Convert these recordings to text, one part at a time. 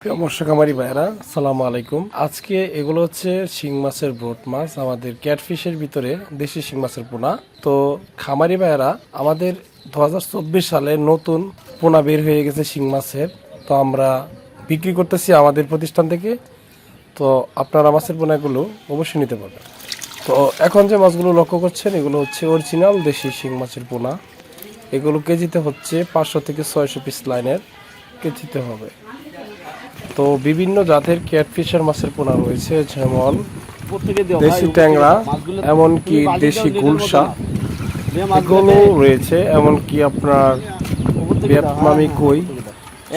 মৎস্যকামারী ভাইরা আসসালামু আলাইকুম। আজকে এগুলো হচ্ছে শিং মাছের ব্রোড মাছ, আমাদের ক্যাটফিশের ভিতরে দেশি শিং মাছের পোনা। তো খামারি ভাইরা আমাদের 2024 সালে নতুন পোনা বের হয়ে গেছে শিং মাছের, তো আমরা বিক্রি করতেছি আমাদের প্রতিষ্ঠান থেকে। তো আপনারা মাছের পোনাগুলো অবশ্যই নিতে পারবেন। তো এখন যে মাছগুলো লক্ষ্য করছেন এগুলো হচ্ছে অরিজিনাল দেশি শিং মাছের পোনা। এগুলো কেজিতে হচ্ছে 500 থেকে 600 পিস লাইনের কেজিতে হবে। তো বিভিন্ন জাতের ক্যাটফিশার মাছের পোনা রয়েছে, যেমন দেশি ট্যাংরা, এমনকি দেশি গুলশা এগুলো রয়েছে, এমনকি আপনার ভিয়েতনামি কই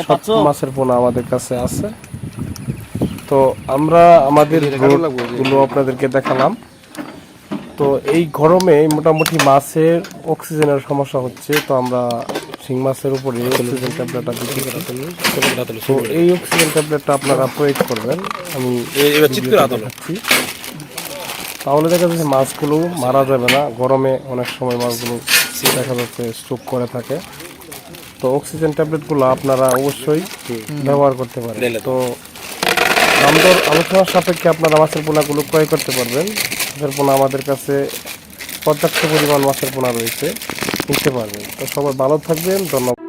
সব মাছের পোনা আমাদের কাছে আছে। তো আমরা আমাদের গুলো আপনাদেরকে দেখালাম। তো এই গরমে মোটামুটি মাছের অক্সিজেনের সমস্যা হচ্ছে, তো আমরা শিং মাছের উপরে অক্সিজেন ট্যাবলেটটা দিচ্ছি। তো এই অক্সিজেন ট্যাবলেটটা আপনারা প্রয়োগ করবেন, আমি দেখাচ্ছি। তাহলে দেখা যাচ্ছে মাছগুলো মারা যাবে না। গরমে অনেক সময় মাছগুলো দেখা যাচ্ছে স্ট্রোক করে থাকে। তো অক্সিজেন ট্যাবলেটগুলো আপনারা অবশ্যই ব্যবহার করতে পারেন। তো দাম দর আলোচনার সাপেক্ষে আপনারা মাছের পোনাগুলো ক্রয় করতে পারবেন। মাছের পোনা আমাদের কাছে পর্যাপ্ত পরিমাণ মাছের পোনা রয়েছে, নিতে পারবেন। তো সবাই ভালো থাকবেন, ধন্যবাদ।